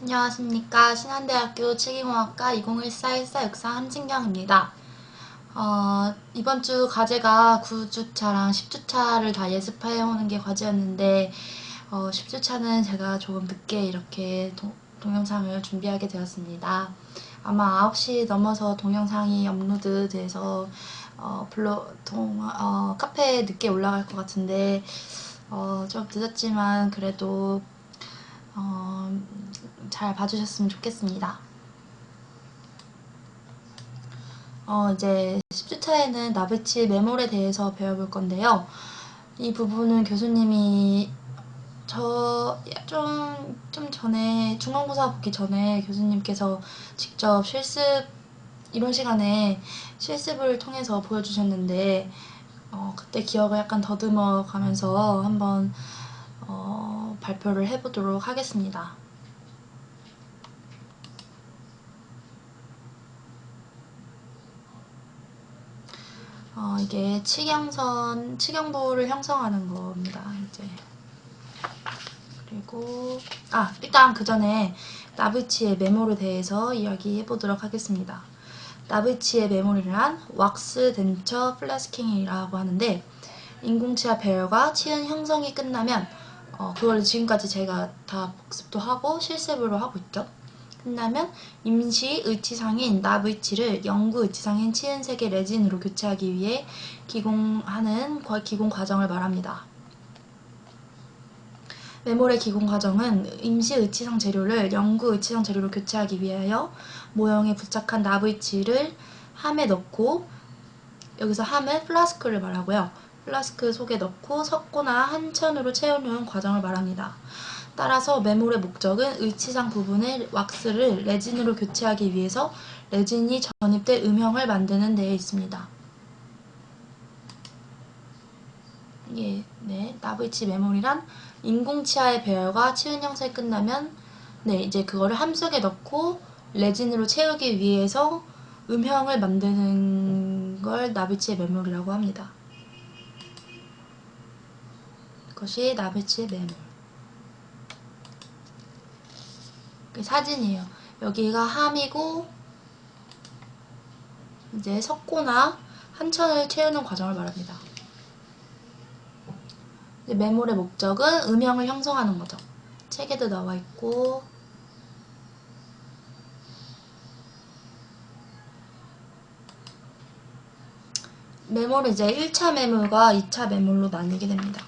안녕하십니까. 신한대학교 치기공학과 2014-1464 한진경입니다. 이번 주 과제가 9주차랑 10주차를 다 예습해오는 게 과제였는데 10주차는 제가 조금 늦게 이렇게 동영상을 준비하게 되었습니다. 아마 9시 넘어서 동영상이 업로드돼서 카페에 늦게 올라갈 것 같은데 좀 늦었지만 그래도 잘 봐주셨으면 좋겠습니다. 이제 10주차에는 나비치 메몰에 대해서 배워볼 건데요. 이 부분은 교수님이 좀 전에 중간고사 보기 전에 교수님께서 직접 이론 시간에 실습을 통해서 보여주셨는데 그때 기억을 약간 더듬어 가면서 한번 발표를 해보도록 하겠습니다. 이게 치경부를 형성하는 겁니다. 이제 그리고 일단 그 전에 나비치의 메모에 대해서 이야기해 보도록 하겠습니다. 나비치의 메모리란 왁스 덴처 플래스킹이라고 하는데 인공치아 배열과 치은 형성이 끝나면 그걸 지금까지 제가 다 복습도 하고 실습으로 하고 있죠. 끝나면 임시 의치상인 나브이치를 영구 의치상인 치은색의 레진으로 교체하기 위해 기공하는 기공 과정을 말합니다. 메몰의 기공 과정은 임시 의치상 재료를 영구 의치상 재료로 교체하기 위하여 모형에 부착한 나브이치를 함에 넣고, 여기서 함은 플라스크를 말하고요. 플라스크 속에 넣고 섞거나 한천으로 채우는 과정을 말합니다. 따라서 메몰의 목적은 의치상 부분의 왁스를 레진으로 교체하기 위해서 레진이 전입돼 음형을 만드는 데에 있습니다. 나브이치 메몰이란 인공치아의 배열과 치은 형성이 끝나면 이제 그거를 함 속에 넣고 레진으로 채우기 위해서 음형을 만드는 걸 나비치의 메몰이라고 합니다. 그것이 나비치의 메몰. 사진이에요. 여기가 함이고 이제 섞거나 한천을 채우는 과정을 말합니다. 메몰의 목적은 음형을 형성하는 거죠. 책에도 나와 있고 메몰은 이제 1차 메몰과 2차 메몰로 나뉘게 됩니다.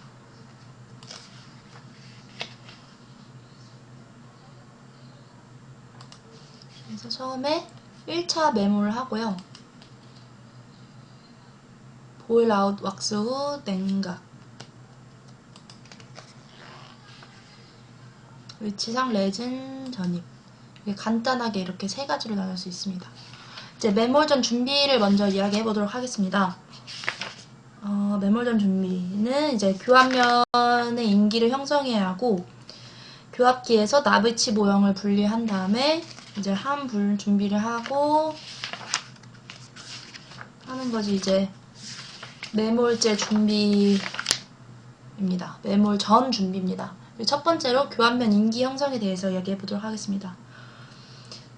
그래서 처음에 1차 메몰을 하고요. 보일 아웃 왁스 후 냉각, 위치상 레진 전입. 간단하게 이렇게 세 가지로 나눌 수 있습니다. 이제 메몰 전 준비를 먼저 이야기해 보도록 하겠습니다. 메몰 전 준비는 이제 교합면의 인기를 형성해야 하고, 교합기에서 나비치 모형을 분리한 다음에 이제 함 준비를 하고 하는 것이 이제 메몰제 준비입니다. 메몰 전 준비입니다. 첫 번째로 교합면 인기 형성에 대해서 이야기해 보도록 하겠습니다.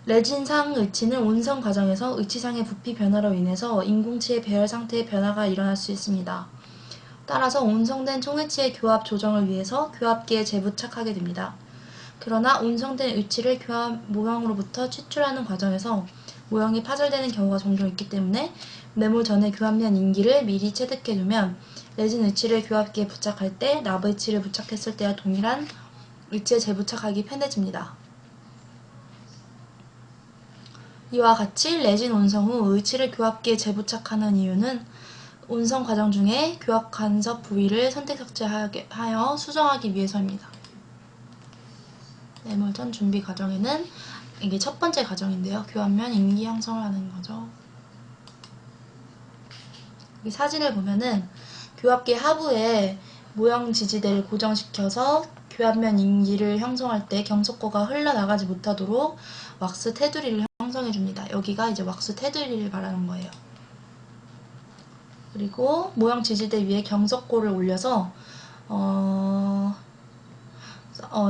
레진상 의치는 온성 과정에서 의치상의 부피 변화로 인해서 인공치의 배열 상태의 변화가 일어날 수 있습니다. 따라서 온성된 총의치의 교합 조정을 위해서 교합기에 재부착하게 됩니다. 그러나 온성된 의치를 교합 모형으로부터 추출하는 과정에서 모형이 파절되는 경우가 종종 있기 때문에 메몰 전에 교합면 인기를 미리 체득해두면 레진 의치를 교합기에 부착할 때 나브 의치를 부착했을 때와 동일한 의치에 재부착하기 편해집니다. 이와 같이 레진 온성 후 의치를 교합기에 재부착하는 이유는 온성 과정 중에 교합 간섭 부위를 선택 삭제하여 수정하기 위해서입니다. 메몰 전 준비 과정에는 이게 첫 번째 과정인데요. 교합면 인기 형성을 하는 거죠. 이 사진을 보면은 교합기 하부에 모형 지지대를 고정시켜서 교합면 인기를 형성할 때 경석고가 흘러나가지 못하도록 왁스 테두리를 형성해줍니다. 여기가 이제 왁스 테두리를 말하는 거예요. 그리고 모형 지지대 위에 경석고를 올려서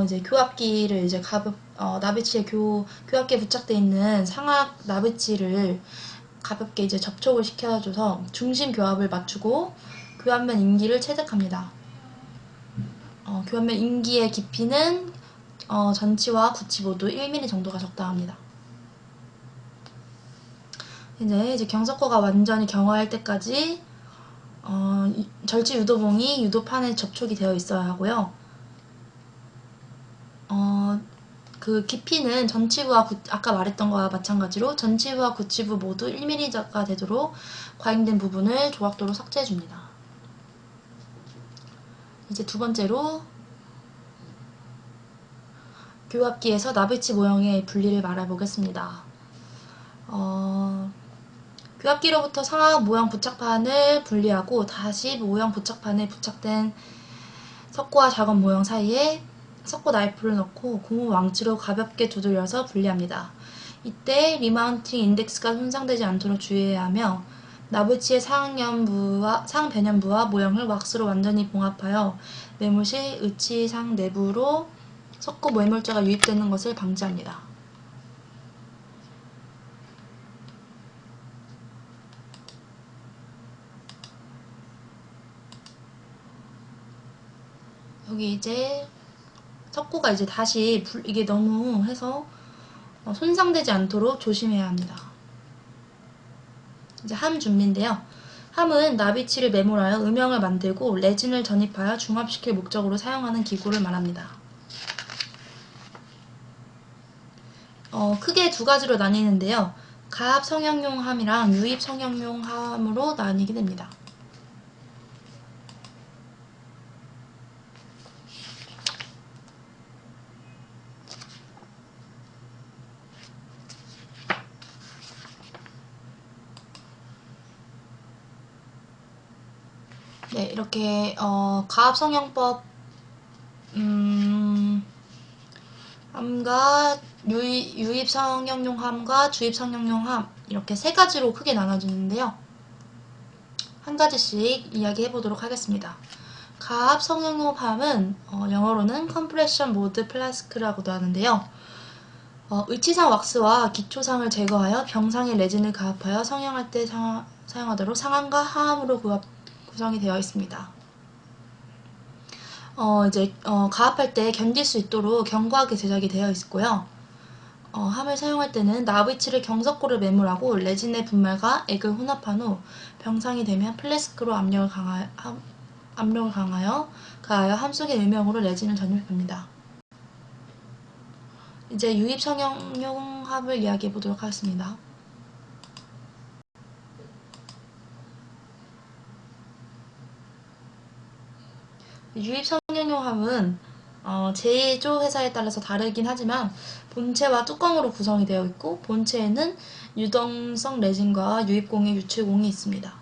이제 교합기를 이제 나비치에 교합기에 부착되어 있는 상악 나비치를 가볍게 이제 접촉을 시켜줘서 중심 교합을 맞추고 교합면 인기를 체득합니다. 교합면 인기의 깊이는 전치와 구치 모두 1mm 정도가 적당합니다. 이제 경석고가 완전히 경화할 때까지 절지 유도봉이 유도판에 접촉이 되어 있어야 하고요. 그 깊이는 전치부와 아까 말했던 거와 마찬가지로 전치부와 구치부 모두 1mm가 되도록 과잉된 부분을 조각도로 삭제해줍니다. 이제 두 번째로 교합기에서 나비치 모형의 분리를 말해보겠습니다. 교합기로부터 상악 모형 부착판을 분리하고 다시 모형 부착판에 부착된 석고와 작업 모형 사이에 석고 나이프를 넣고 고무 망치로 가볍게 두들려서 분리합니다. 이때 리마운팅 인덱스가 손상되지 않도록 주의해야 하며 나비치의 상변연부와 모형을 왁스로 완전히 봉합하여 매몰 시 의치상 내부로 석고 매몰자가 유입되는 것을 방지합니다. 여기 이제 석고가 이제 다시 이게 너무 해서 손상되지 않도록 조심해야 합니다. 이제 함 준비인데요. 함은 나비치를 매몰하여 음영을 만들고 레진을 전입하여 중합시킬 목적으로 사용하는 기구를 말합니다. 크게 두 가지로 나뉘는데요. 가압 성형용 함이랑 유입 성형용 함으로 나뉘게 됩니다. 네, 이렇게 가압 성형법 함과 유입 성형용 함과 주입 성형용 함 이렇게 세 가지로 크게 나눠지는데요. 한 가지씩 이야기해 보도록 하겠습니다. 가압 성형용 함은 영어로는 컴프레션 모드 플라스크라고도 하는데요. 의치상 왁스와 기초상을 제거하여 병상에 레진을 가압하여 성형할 때 사용하도록 상함과 하함으로 구성이 되어 있습니다. 가압할 때 견딜 수 있도록 견고하게 제작이 되어 있고요. 함을 사용할 때는 나비치를 경석고를 매몰하고 레진의 분말과 액을 혼합한 후 병상이 되면 플래스크로 압력을 가하여 함 속의 음영으로 레진을 전입합니다. 이제 유입 성형용 함을 이야기해 보도록 하겠습니다. 유입 성형용 함은 제조 회사에 따라서 다르긴 하지만 본체와 뚜껑으로 구성이 되어 있고 본체에는 유동성 레진과 유입공의 유출공이 있습니다.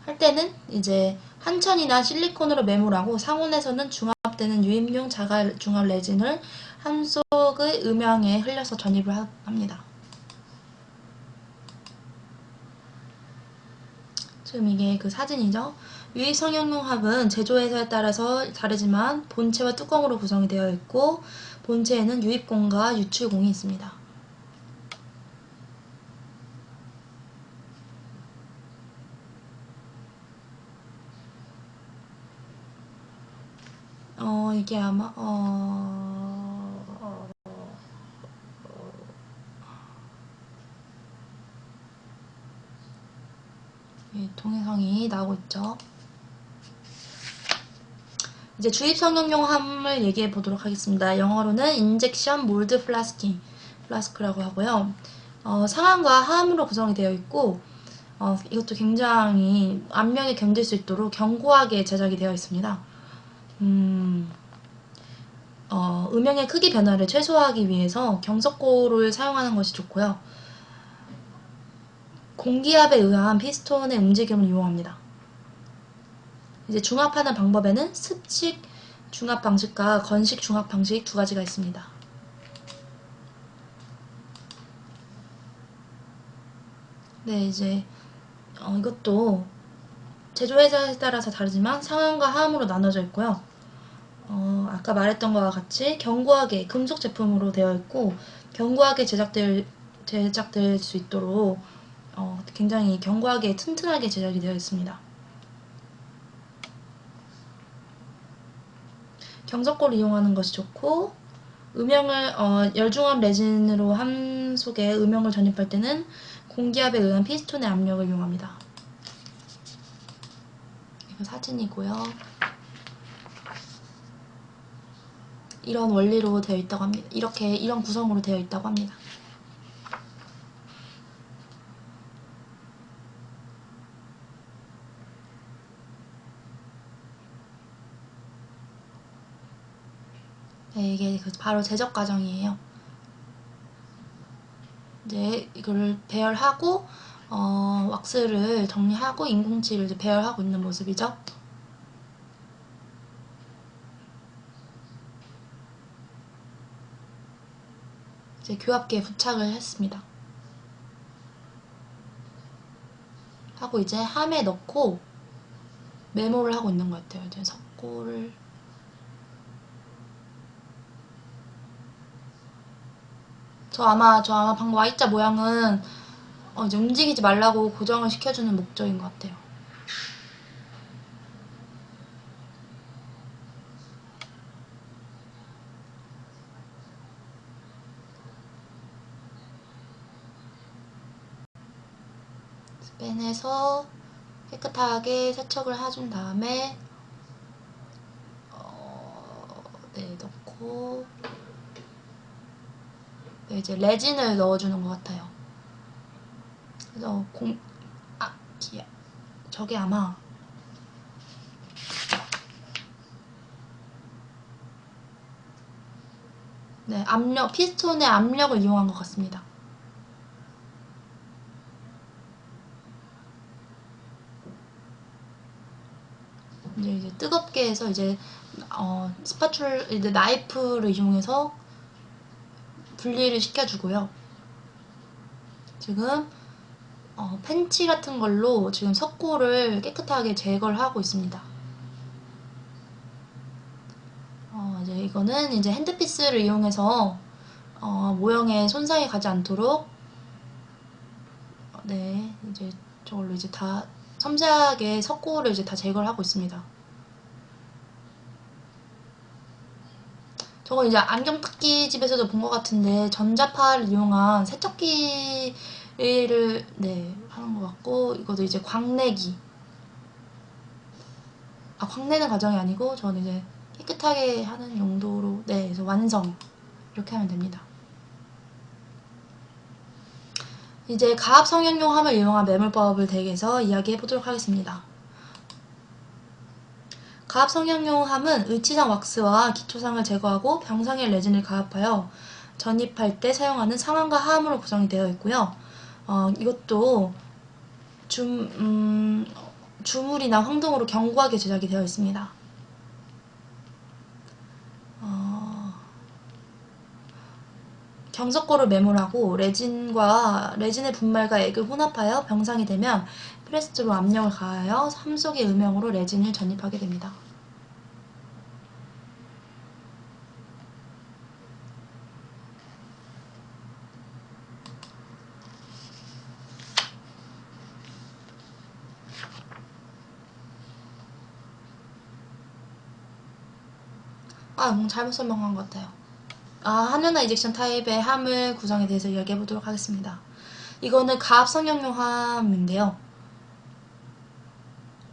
할 때는 이제 한천이나 실리콘으로 매몰하고 상온에서는 중합되는 유입용 자가 중합 레진을 함 속의 음영에 흘려서 전입을 합니다. 지금 이게 그 사진이죠. 유입 성형용 함은 제조회사에 따라서 다르지만 본체와 뚜껑으로 구성이 되어 있고 본체에는 유입공과 유출공이 있습니다. 이게 아마 동영상이 나오고 있죠. 이제 주입 성형용 함을 얘기해 보도록 하겠습니다. 영어로는 인젝션 몰드 플라스크라고 하고요. 상함과 하함으로 구성이 되어 있고 이것도 굉장히 압력에 견딜 수 있도록 견고하게 제작이 되어 있습니다. 음영의 크기 변화를 최소화하기 위해서 경석고를 사용하는 것이 좋고요. 공기압에 의한 피스톤의 움직임을 이용합니다. 이제 중합하는 방법에는 습식 중합 방식과 건식 중합 방식 두 가지가 있습니다. 네, 이제 이것도 제조 회사에 따라서 다르지만 상함과 하함으로 나눠져 있고요. 아까 말했던 것과 같이 견고하게 금속 제품으로 되어 있고 견고하게 제작될 수 있도록 굉장히 견고하게 튼튼하게 제작이 되어 있습니다. 경석고를 이용하는 것이 좋고 열중압 레진으로 함 속에 음영을 전입할 때는 공기압에 의한 피스톤의 압력을 이용합니다. 이거 사진이고요. 이런 원리로 되어 있다고 합니다. 이런 구성으로 되어 있다고 합니다. 네, 이게 바로 제작 과정이에요. 이제 이걸 배열하고 왁스를 정리하고 인공칠을 이제 배열하고 있는 모습이죠. 이제 교합기에 부착을 했습니다. 하고 이제 함에 넣고 메모를 하고 있는 것 같아요. 이제 석고를 저 아마 방금 Y자 모양은 이제 움직이지 말라고 고정을 시켜주는 목적인 것 같아요. 빼내서 깨끗하게 세척을 해준 다음에 네, 넣고 네, 이제 레진을 넣어주는 것 같아요. 그래서 저게 아마 네, 피스톤의 압력을 이용한 것 같습니다. 이제 뜨겁게 해서 이제 이제 나이프를 이용해서 분리를 시켜주고요. 지금 펜치 같은 걸로 지금 석고를 깨끗하게 제거를 하고 있습니다. 이제 이거는 이제 핸드피스를 이용해서 모형에 손상이 가지 않도록 네, 이제 저걸로 이제 다 섬세하게 석고를 이제 다 제거를 하고 있습니다. 저거 이제 안경뜯기 집에서도 본 것 같은데 전자파를 이용한 세척기를 네, 하는 것 같고 이것도 이제 광내기 광내는 과정이 아니고 저는 이제 깨끗하게 하는 용도로 네, 그래서 완성 이렇게 하면 됩니다. 이제 가압 성형용 함을 이용한 매몰법을 대개해서 이야기해 보도록 하겠습니다. 가압 성형용 함은 의치상 왁스와 기초상을 제거하고 병상의 레진을 가압하여 전입할 때 사용하는 상함과 하함으로 구성이 되어 있고요. 이것도 주물이나 황동으로 견고하게 제작이 되어 있습니다. 경석고를 매몰하고 레진의 분말과 액을 혼합하여 병상이 되면 프레스로 압력을 가하여 함 속의 음영으로 레진을 전입하게 됩니다. 잘못 설명한 것 같아요. 한연화 이젝션 타입의 함을 구성에 대해서 이야기해 보도록 하겠습니다. 이거는 가압 성형용 함인데요.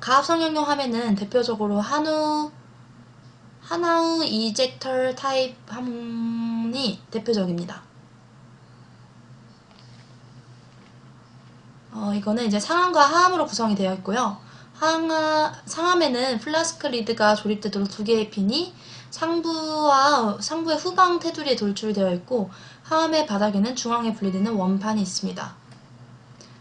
가압 성형용 함에는 대표적으로 하나우 이젝터 타입 함이 대표적입니다. 이거는 이제 상함과 하함으로 구성이 되어 있고요. 상함에는 플라스크 리드가 조립되도록 두 개의 핀이 상부의 후방 테두리에 돌출되어 있고 하함의 바닥에는 중앙에 분리되는 원판이 있습니다.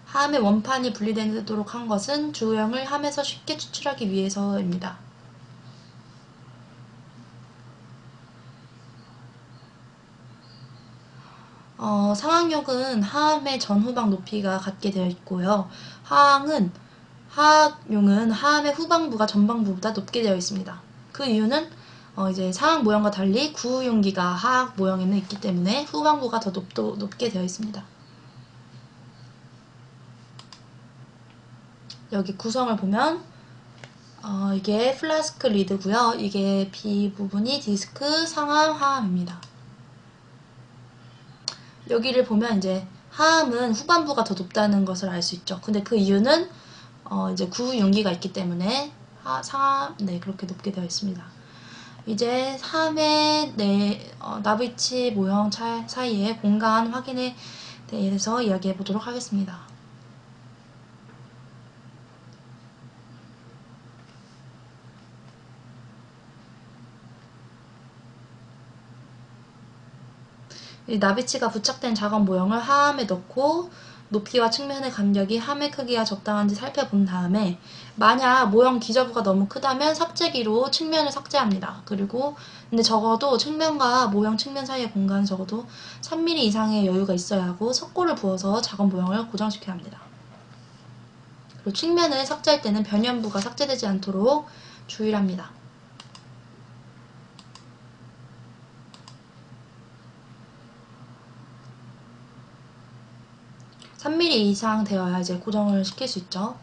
하함의 원판이 분리되도록 한 것은 주호형을 함에서 쉽게 추출하기 위해서입니다. 상항력은 하함의 전후방 높이가 같게 되어 있고요. 하항은 하악용은 하암의 후방부가 전방부보다 높게 되어 있습니다. 그 이유는 이제 상악 모형과 달리 구용기가 하악 모형에는 있기 때문에 후방부가 더 높게 되어 있습니다. 여기 구성을 보면 이게 플라스크 리드고요. 이게 B 부분이 디스크, 상암, 하암입니다. 여기를 보면 이제 하암은 후반부가 더 높다는 것을 알 수 있죠. 근데 그 이유는 이제 구용기가 있기 때문에 상암 그렇게 높게 되어 있습니다. 이제 3의 나비치 모형 사이의 공간 확인에 대해서 이야기해 보도록 하겠습니다. 이 나비치가 부착된 작업 모형을 하암에 넣고 높이와 측면의 간격이 함의 크기와 적당한지 살펴본 다음에 만약 모형 기저부가 너무 크다면 삭제기로 측면을 삭제합니다. 그리고 근데 적어도 측면과 모형 측면 사이의 공간은 적어도 3mm 이상의 여유가 있어야 하고 석고를 부어서 작업 모형을 고정시켜야 합니다. 그리고 측면을 삭제할 때는 변연부가 삭제되지 않도록 주의를 합니다. 3mm 이상 되어야 이제 고정을 시킬 수 있죠.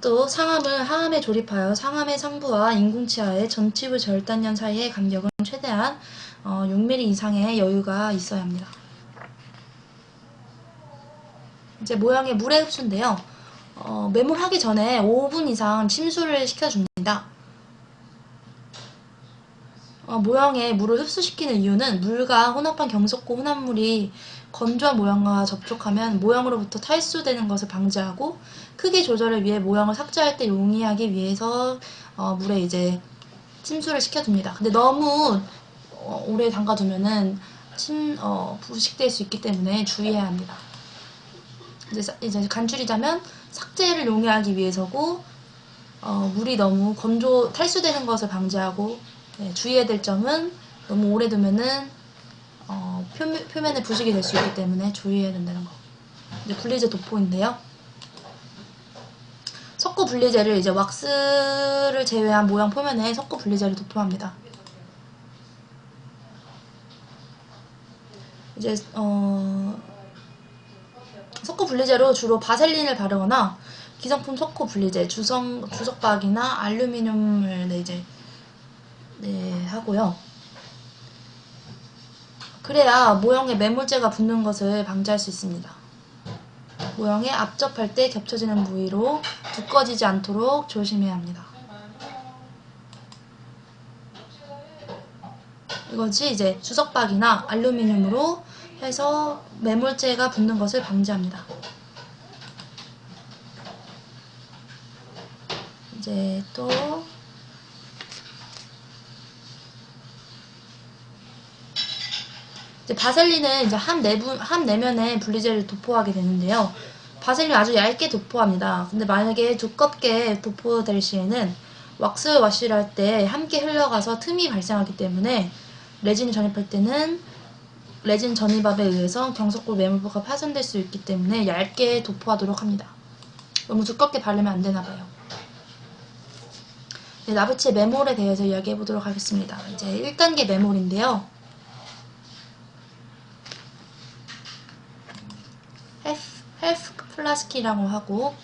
또 상암을 하암에 조립하여 상암의 상부와 인공치하의 전치부 절단면 사이의 간격은 최대한 6mm 이상의 여유가 있어야 합니다. 이제 모형의 물의 흡수인데요. 매몰하기 전에 5분 이상 침수를 시켜줍니다. 모형에 물을 흡수시키는 이유는 물과 혼합한 경석고 혼합물이 건조한 모형과 접촉하면 모형으로부터 탈수되는 것을 방지하고 크기 조절을 위해 모형을 삭제할 때 용이하기 위해서 물에 이제 침수를 시켜줍니다. 근데 너무 오래 담가두면은 부식될 수 있기 때문에 주의해야 합니다. 이제 간추리자면 삭제를 용이하기 위해서고 물이 너무 탈수되는 것을 방지하고 주의해야 될 점은 너무 오래 두면은 표면에 부식이 될 수 있기 때문에 주의해야 된다는 거. 이제 분리제 도포인데요. 석고 분리제를 이제 왁스를 제외한 모형 표면에 석고 분리제를 도포합니다. 이제 석고 분리제로 주로 바셀린을 바르거나 기성품 석고 분리제, 주석박이나 알루미늄을 이제 하고요. 그래야 모형에 매몰제가 붙는 것을 방지할 수 있습니다. 모형에 앞접할 때 겹쳐지는 부위로 두꺼워지지 않도록 조심해야 합니다. 이것이 이제 주석박이나 알루미늄으로 해서 매몰제가 붙는 것을 방지합니다. 이제 또 바셀린은 이제 함 내면에 분리제를 도포하게 되는데요. 바셀린 아주 얇게 도포합니다. 근데 만약에 두껍게 도포될 시에는 왁스 와시를 할 때 함께 흘러가서 틈이 발생하기 때문에 레진을 전입할 때는 레진 전입압에 의해서 경석골 매몰부가 파손될 수 있기 때문에 얇게 도포하도록 합니다. 너무 두껍게 바르면 안 되나봐요. 네, 나비치의 매몰에 대해서 이야기해 보도록 하겠습니다. 이제 1단계 매몰인데요. 헬프 플라스키라고 하고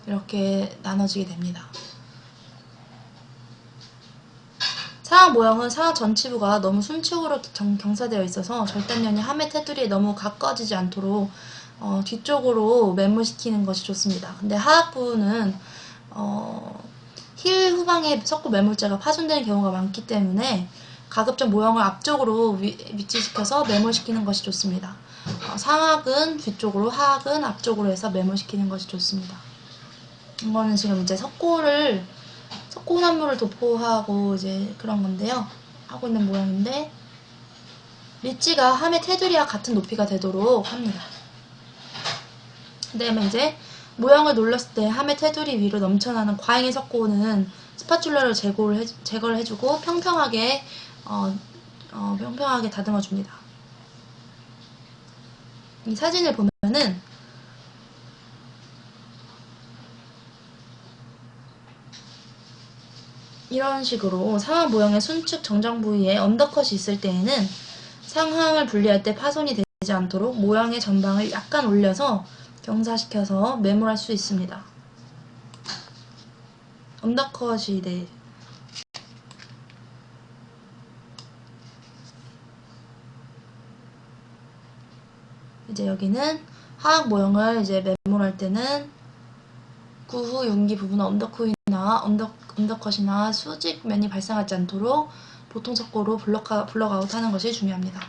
이렇게 나눠지게 됩니다. 상악 모형은 상악 전치부가 너무 순축으로 경사되어 있어서 절단면이 함의 테두리에 너무 가까워지지 않도록 뒤쪽으로 매몰시키는 것이 좋습니다. 근데 하악부는 힐 후방에 석고 매몰제가 파손되는 경우가 많기 때문에 가급적 모형을 앞쪽으로 위치시켜서 매몰시키는 것이 좋습니다. 상악은 뒤쪽으로, 하악은 앞쪽으로 해서 매몰시키는 것이 좋습니다. 이거는 지금 이제 석고 혼합물을 도포하고 이제 그런 건데요. 하고 있는 모양인데 리치가 함의 테두리와 같은 높이가 되도록 합니다. 그 다음에 이제 모형을 눌렀을 때 함의 테두리 위로 넘쳐나는 과잉의 석고는 스파츌러로 제거를 해주고 평평하게 다듬어 줍니다. 이 사진을 보면 보면은 이런 식으로 상하 모형의 순측 정장 부위에 언더컷이 있을 때에는 상하을 분리할 때 파손이 되지 않도록 모형의 전방을 약간 올려서 경사시켜서 매몰할 수 있습니다. 언더컷이 이제 여기는 하악 모형을 이제 매몰할 때는 구후 융기 부분 언더컷이나 언더컷이나 수직면이 발생하지 않도록 보통 석고로 블럭아웃 하는 것이 중요합니다.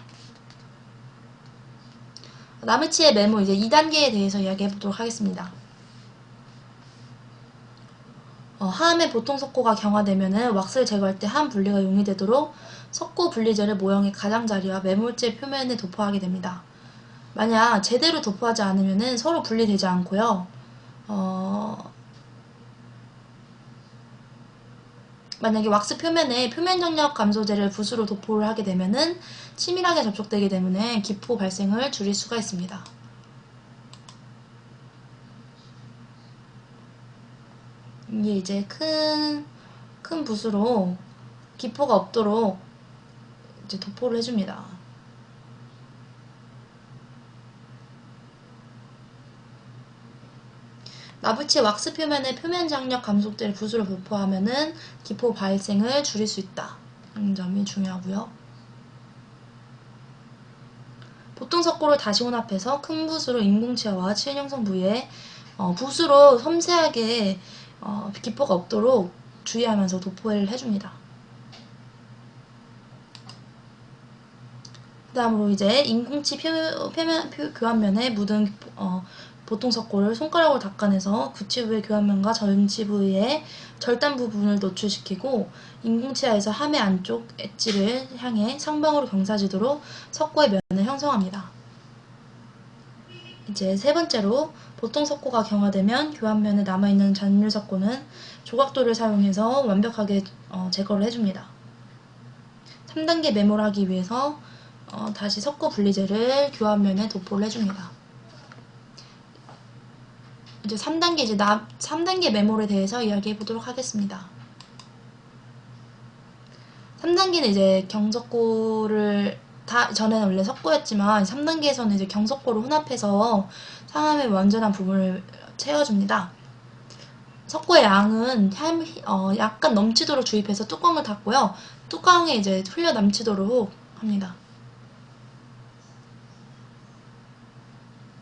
나무치의 매몰 이제 2단계에 대해서 이야기해 보도록 하겠습니다. 하암의 보통 석고가 경화되면은 왁스를 제거할 때 하암 분리가 용이되도록 석고 분리제를 모형의 가장자리와 매몰재 표면에 도포하게 됩니다. 만약 제대로 도포하지 않으면은 서로 분리되지 않고요. 만약에 왁스 표면에 표면 정력 감소제를 붓으로 도포를 하게 되면은 치밀하게 접촉되기 때문에 기포 발생을 줄일 수가 있습니다. 이게 이제 큰 붓으로 기포가 없도록 이제 도포를 해줍니다. 나부치 왁스 표면에 표면 장력 감속제를 붓으로 도포하면은 기포 발생을 줄일 수 있다. 이 점이 중요하고요. 보통 석고를 다시 혼합해서 큰 붓으로 인공치아와 치은 형성 부위에 붓으로 섬세하게 기포가 없도록 주의하면서 도포를 해줍니다. 그 다음으로 이제 인공치 표면 교환면에 묻은 보통 석고를 손가락으로 닦아내서 구치부의 교환면과 전치 부위의 절단 부분을 노출시키고 인공치아에서 함의 안쪽 엣지를 향해 상방으로 경사지도록 석고의 면을 형성합니다. 이제 세 번째로 보통 석고가 경화되면 교환면에 남아있는 잔물 석고는 조각도를 사용해서 완벽하게 제거를 해줍니다. 3단계 매몰하기 위해서 다시 석고 분리제를 교환면에 도포를 해줍니다. 이제 3단계 매몰에 대해서 이야기해 보도록 하겠습니다. 3단계는 이제 경석고를 전에는 원래 석고였지만 3단계에서는 이제 경석고를 혼합해서 상함의 완전한 부분을 채워줍니다. 석고의 양은 약간 넘치도록 주입해서 뚜껑을 닫고요. 뚜껑에 이제 흘려 넘치도록 합니다.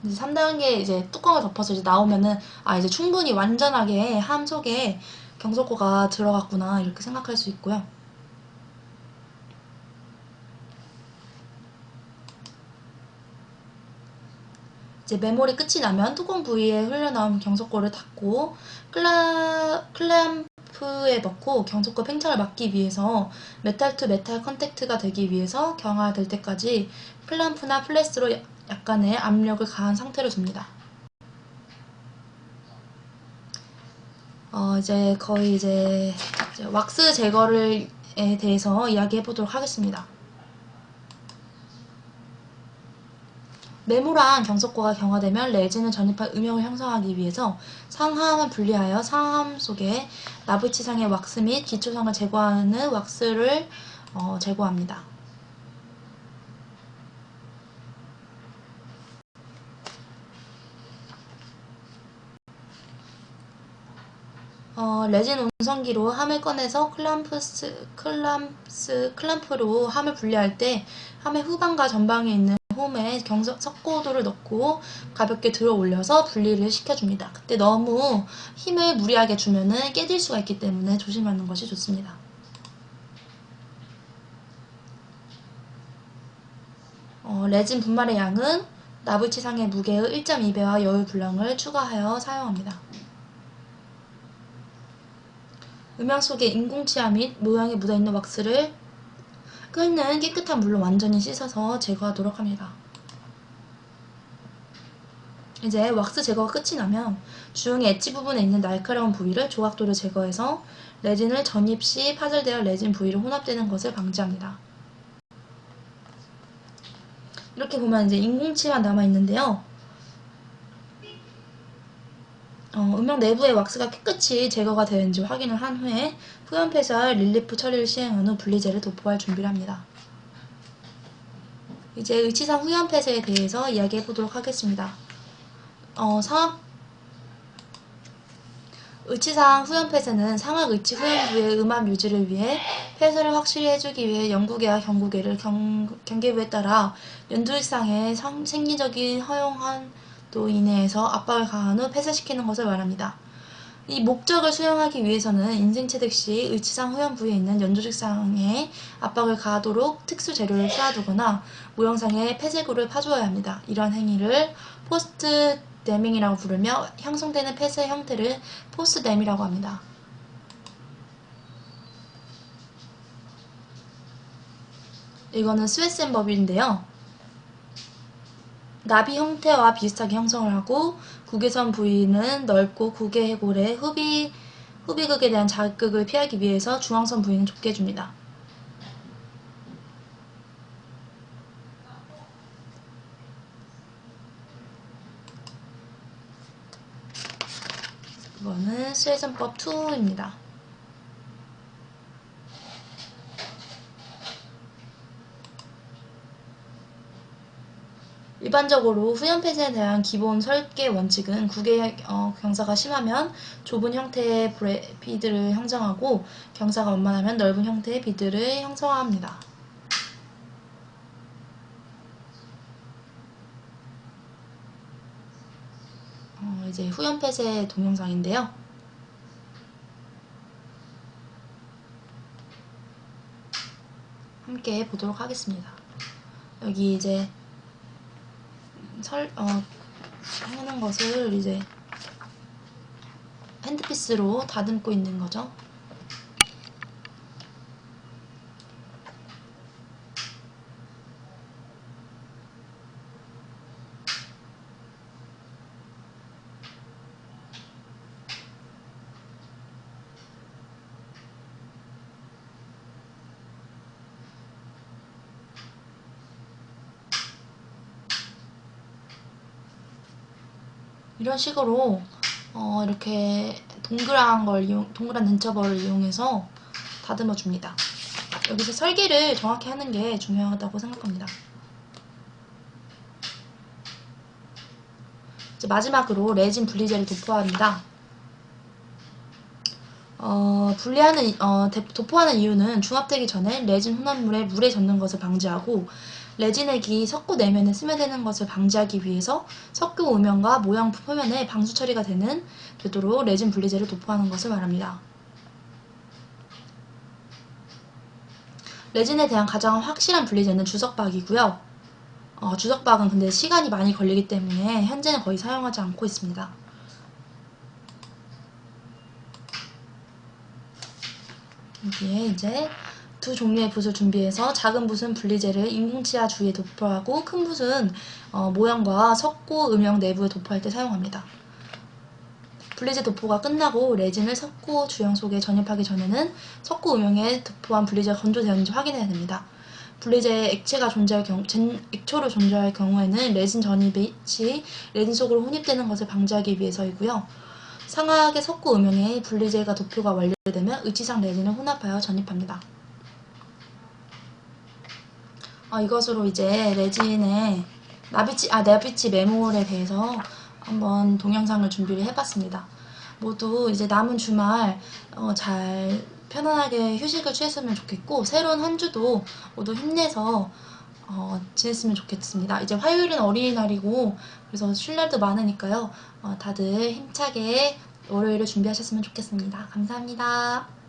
이제 3단계 이제 뚜껑을 덮어서 이제 나오면은 이제 충분히 완전하게 함 속에 경석고가 들어갔구나 이렇게 생각할 수 있고요. 이제 매몰이 끝이 나면 뚜껑 부위에 흘러나온 경석고를 닫고 클램프에 넣고 경석고 팽창을 막기 위해서 메탈 투 메탈 컨택트가 되기 위해서 경화될 때까지 클램프나 플래스로 약간의 압력을 가한 상태로 둡니다. 이제 거의 이제 왁스 제거에 대해서 이야기해 보도록 하겠습니다. 매몰한 경석고가 경화되면 레진을 전입한 음영을 형성하기 위해서 상하함을 분리하여 상하함 속에 나부치상의 왁스 및 기초상을 제거하는 왁스를 제거합니다. 레진 온성기로 함을 꺼내서 클램프로 함을 분리할 때 함의 후방과 전방에 있는 홈에 석고도를 넣고 가볍게 들어 올려서 분리를 시켜줍니다. 그때 너무 힘을 무리하게 주면은 깨질 수가 있기 때문에 조심하는 것이 좋습니다. 레진 분말의 양은 나부치상의 무게의 1.2배와 여유 분량을 추가하여 사용합니다. 음향 속에 인공치아 및 모양에 묻어있는 왁스를 끓는 깨끗한 물로 완전히 씻어서 제거하도록 합니다. 이제 왁스 제거가 끝이 나면 주흥의 엣지 부분에 있는 날카로운 부위를 조각도를 제거해서 레진을 전입 시 파절되어 레진 부위로 혼합되는 것을 방지합니다. 이렇게 보면 이제 인공치아가 남아있는데요. 음영 내부의 왁스가 깨끗이 제거가 되는지 확인을 한 후에 후연 폐쇄 릴리프 처리를 시행한 후 분리제를 도포할 준비를 합니다. 이제 의치상 후연 폐쇄에 대해서 이야기해 보도록 하겠습니다. 의치상 후연 폐쇄는 상악 의치 후연부의 음압 유지를 위해 폐쇄를 확실히 해주기 위해 영구계와 경구계를 경계부에 따라 연두의상의 생리적인 허용한도 이내에서 압박을 가한 후 폐쇄시키는 것을 말합니다. 이 목적을 수행하기 위해서는 인생체득 시 의치상 후연 부위에 있는 연조직상에 압박을 가하도록 특수 재료를 쌓아두거나 모형상에 폐쇄구를 파주어야 합니다. 이런 행위를 포스트 데밍이라고 부르며 형성되는 폐쇄 형태를 포스댐이라고 합니다. 이거는 스웨센 법인데요. 나비 형태와 비슷하게 형성을 하고 국외선 부위는 넓고 국외해골의 후비극에 대한 자극을 피하기 위해서 중앙선 부위는 좁게 해줍니다. 이거는 스웨센법 2입니다. 일반적으로 후연 폐쇄에 대한 기본 설계 원칙은 국외 경사가 심하면 좁은 형태의 비드를 형성하고 경사가 완만하면 넓은 형태의 비드를 형성합니다. 이제 후연 폐쇄 동영상인데요. 함께 보도록 하겠습니다. 여기 이제 하는 것을 이제 핸드피스로 다듬고 있는 거죠. 이런 식으로 이렇게 동그란 눈처벌을 이용해서 다듬어 줍니다. 여기서 설계를 정확히 하는 게 중요하다고 생각합니다. 이제 마지막으로 레진 분리제를 도포합니다. 도포하는 이유는 중합되기 전에 레진 혼합물에 물에 젖는 것을 방지하고 레진액이 석고 내면에 스며드는 것을 방지하기 위해서 석고 음영과 모형 표면에 방수 처리가 되도록 레진 분리제를 도포하는 것을 말합니다. 레진에 대한 가장 확실한 분리제는 주석박이고요. 주석박은 근데 시간이 많이 걸리기 때문에 현재는 거의 사용하지 않고 있습니다. 여기에 이제 두 종류의 붓을 준비해서 작은 붓은 분리제를 인공치아 주위에 도포하고 큰 붓은 모형과 석고 음영 내부에 도포할 때 사용합니다. 분리제 도포가 끝나고 레진을 석고 주형 속에 전입하기 전에는 석고 음영에 도포한 분리제가 건조되었는지 확인해야 됩니다. 분리제에 액초로 존재할 경우에는 레진 전입이 레진 속으로 혼입되는 것을 방지하기 위해서이고요. 상하게 석고 음영에 분리제가 도포가 완료되면 의치상 레진을 혼합하여 전입합니다. 이것으로 이제 레진의 나비치 메몰에 대해서 한번 동영상을 준비를 해봤습니다. 모두 이제 남은 주말 잘 편안하게 휴식을 취했으면 좋겠고 새로운 한 주도 모두 힘내서 지냈으면 좋겠습니다. 이제 화요일은 어린이날이고 그래서 쉴 날도 많으니까요. 다들 힘차게 월요일을 준비하셨으면 좋겠습니다. 감사합니다.